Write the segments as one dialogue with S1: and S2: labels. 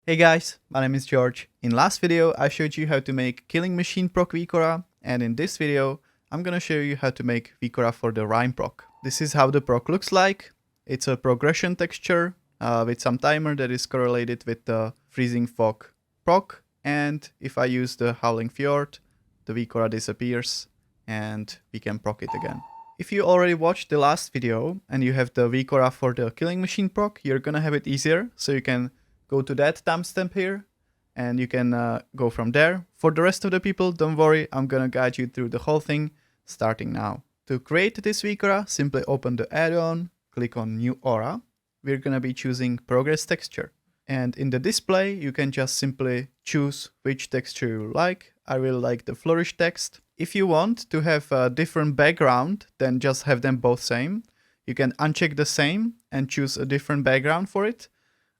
S1: Hey guys, my name is George. In last video I showed you how to make Killing Machine proc WeakAura, and in this video I'm gonna show you how to make WeakAura for the Rime proc. This is how the proc looks like. It's a progression texture with some timer that is correlated with the Freezing Fog proc, and if I use the Howling Fjord, the WeakAura disappears and we can proc it again. If you already watched the last video and you have the WeakAura for the Killing Machine proc, you're gonna have it easier, so you can go to that timestamp here and you can go from there. For the rest of the people, don't worry, I'm gonna guide you through the whole thing starting now. To create this WeakAura, simply open the add-on, click on New Aura. We're gonna be choosing Progress Texture. And in the display, you can just simply choose which texture you like. I really like the flourish text. If you want to have a different background, then just have them both same. You can uncheck the same and choose a different background for it.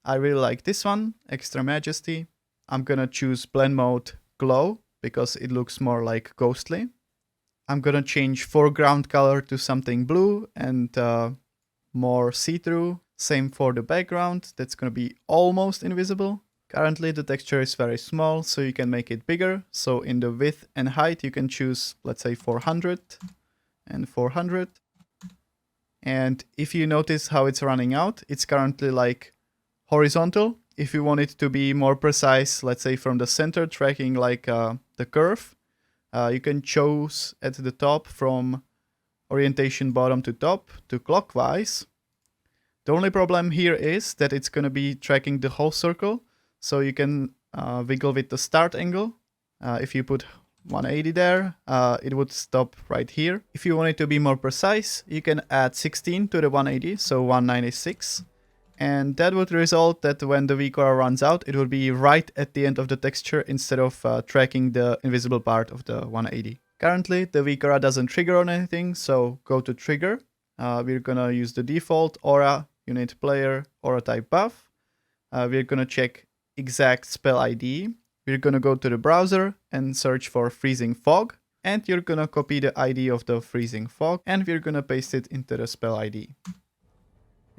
S1: I really like this one, Extra Majesty. I'm gonna choose blend mode glow because it looks more like ghostly. I'm gonna change foreground color to something blue and more see-through. Same for the background, that's gonna be almost invisible. Currently the texture is very small, so you can make it bigger. So in the width and height you can choose, let's say 400 and 400. And if you notice how it's running out, it's currently like horizontal. If you want it to be more precise, let's say from the center, tracking like the curve, you can choose at the top from orientation bottom to top to clockwise. The only problem here is that it's going to be tracking the whole circle, so you can wiggle with the start angle. If you put 180 there, it would stop right here. If you want it to be more precise, you can add 16 to the 180, so 196. And that would result that when the WeakAura runs out, it would be right at the end of the texture instead of tracking the invisible part of the 180. Currently, the WeakAura doesn't trigger on anything, so go to trigger. We're gonna use the default aura, unit player, aura type buff. We're gonna check exact spell ID. We're gonna go to the browser and search for Freezing Fog. And you're gonna copy the ID of the Freezing Fog and we're gonna paste it into the spell ID.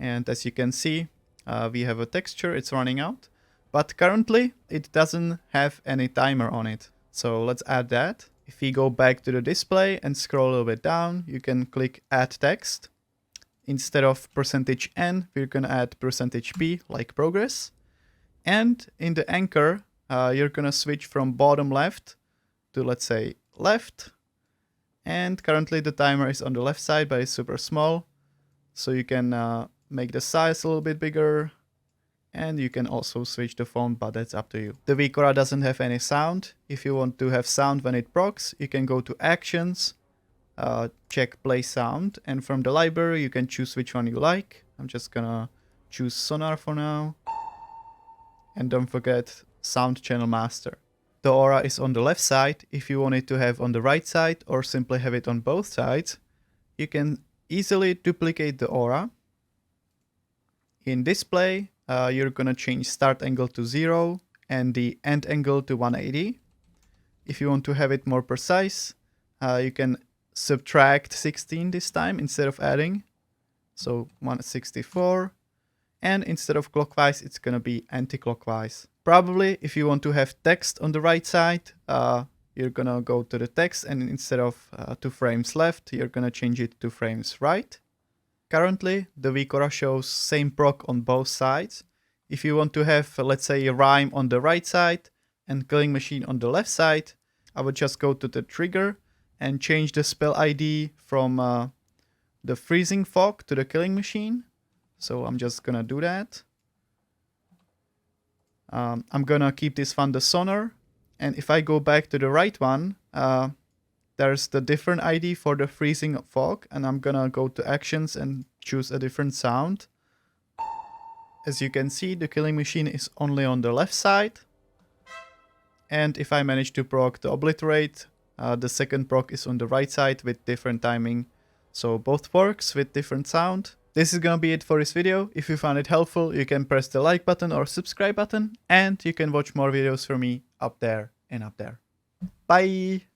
S1: And as you can see, we have a texture, it's running out. But currently, it doesn't have any timer on it. So let's add that. If we go back to the display and scroll a little bit down, you can click Add Text. Instead of %n, we're gonna add %p, like progress. And in the anchor, you're gonna switch from bottom left to, let's say, left. And currently the timer is on the left side, but it's super small. So you can make the size a little bit bigger, and you can also switch the font, but that's up to you. The WeakAura doesn't have any sound. If you want to have sound when it procs, you can go to Actions, check Play Sound, and from the library you can choose which one you like. I'm just gonna choose Sonar for now. And don't forget Sound Channel Master. The aura is on the left side. If you want it to have on the right side or simply have it on both sides, you can easily duplicate the aura. In display, you're gonna change start angle to 0 and the end angle to 180. If you want to have it more precise, you can subtract 16 this time instead of adding. So 164. And instead of clockwise, it's gonna be anti-clockwise. Probably if you want to have text on the right side, you're gonna go to the text and instead of 2 frames left, you're gonna change it to frames right. Currently, the WeakAura shows same proc on both sides. If you want to have, let's say, a Rime on the right side and Killing Machine on the left side, I would just go to the trigger and change the spell ID from the Freezing Fog to the Killing Machine. So I'm just gonna do that. I'm gonna keep this one the Sonar. And if I go back to the right one, there's the different ID for the Freezing Fog, and I'm gonna go to Actions and choose a different sound. As you can see, the Killing Machine is only on the left side. And if I manage to proc the Obliterate, the second proc is on the right side with different timing. So both works with different sound. This is gonna be it for this video. If you found it helpful, you can press the like button or subscribe button, and you can watch more videos from me up there and up there. Bye!